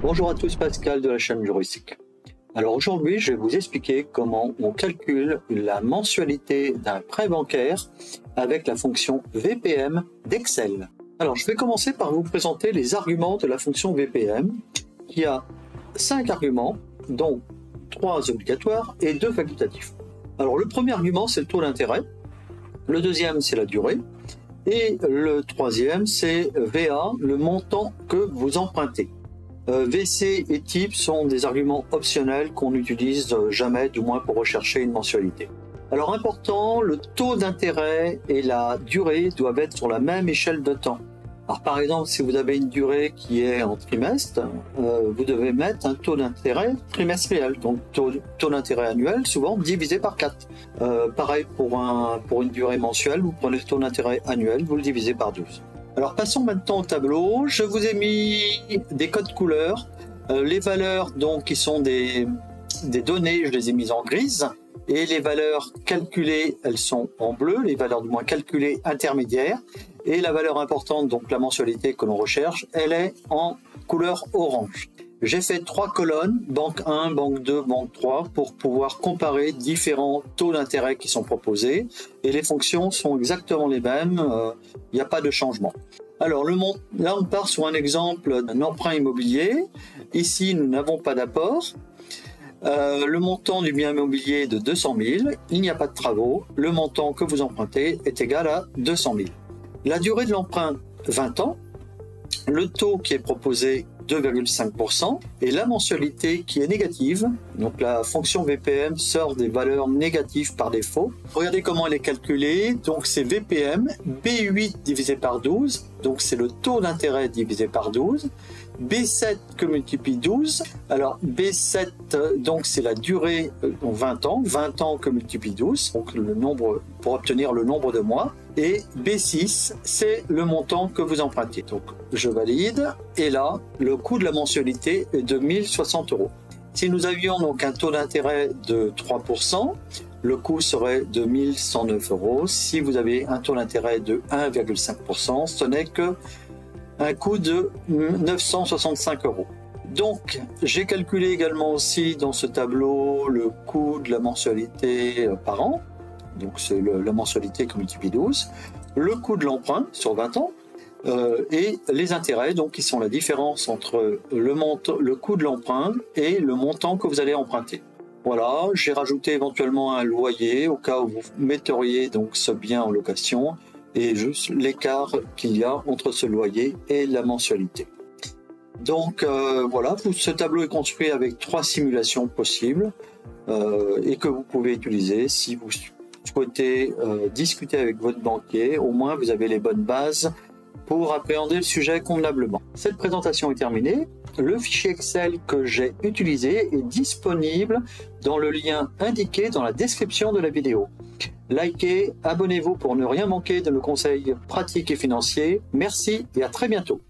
Bonjour à tous, Pascal de la chaîne Juristique. Alors aujourd'hui, je vais vous expliquer comment on calcule la mensualité d'un prêt bancaire avec la fonction VPM d'Excel. Alors je vais commencer par vous présenter les arguments de la fonction VPM qui a 5 arguments, dont 3 obligatoires et 2 facultatifs. Alors le premier argument, c'est le taux d'intérêt. Le deuxième, c'est la durée. Et le troisième, c'est VA, le montant que vous empruntez. VC et type sont des arguments optionnels qu'on n'utilise jamais, du moins pour rechercher une mensualité. Alors important, le taux d'intérêt et la durée doivent être sur la même échelle de temps. Alors par exemple, si vous avez une durée qui est en trimestre, vous devez mettre un taux d'intérêt trimestriel, donc taux d'intérêt annuel, souvent divisé par 4. Pareil pour une durée mensuelle, vous prenez le taux d'intérêt annuel, vous le divisez par 12. Alors passons maintenant au tableau. Je vous ai mis des codes couleurs. Les valeurs donc qui sont des données, je les ai mises en grise. Et les valeurs calculées, elles sont en bleu. Les valeurs du moins calculées intermédiaires. Et la valeur importante, donc la mensualité que l'on recherche, elle est en couleur orange. J'ai fait 3 colonnes, banque 1, banque 2, banque 3, pour pouvoir comparer différents taux d'intérêt qui sont proposés. Et les fonctions sont exactement les mêmes, il n'y a pas de changement. Alors là, on part sur un exemple d'un emprunt immobilier. Ici, nous n'avons pas d'apport. Le montant du bien immobilier est de 200 000. Il n'y a pas de travaux. Le montant que vous empruntez est égal à 200 000. La durée de l'emprunt, 20 ans. Le taux qui est proposé, 2,5%, et la mensualité qui est négative. Donc la fonction VPM sort des valeurs négatives par défaut. Regardez comment elle est calculée. Donc c'est VPM, B8 divisé par 12, donc c'est le taux d'intérêt divisé par 12. B7 que multiplie 12. Alors B7, donc c'est la durée, 20 ans que multiplie 12, donc le nombre, pour obtenir le nombre de mois. Et B6, c'est le montant que vous empruntez. Donc je valide, et là, le coût de la mensualité est de 1060 €. Si nous avions donc un taux d'intérêt de 3%, le coût serait de 1109 €. Si vous avez un taux d'intérêt de 1,5%, ce n'est que un coût de 965 €. Donc, j'ai calculé également aussi dans ce tableau le coût de la mensualité par an. Donc, c'est la mensualité qui multiplie 12. Le coût de l'emprunt sur 20 ans. Et les intérêts, donc, qui sont la différence entre le coût de l'emprunt et le montant que vous allez emprunter. Voilà, j'ai rajouté éventuellement un loyer au cas où vous metteriez donc ce bien en location, et juste l'écart qu'il y a entre ce loyer et la mensualité. Donc voilà, ce tableau est construit avec 3 simulations possibles et que vous pouvez utiliser si vous souhaitez discuter avec votre banquier. Au moins vous avez les bonnes bases pour appréhender le sujet convenablement. Cette présentation est terminée. Le fichier Excel que j'ai utilisé est disponible dans le lien indiqué dans la description de la vidéo. Likez, abonnez-vous pour ne rien manquer de nos conseils pratiques et financiers. Merci et à très bientôt.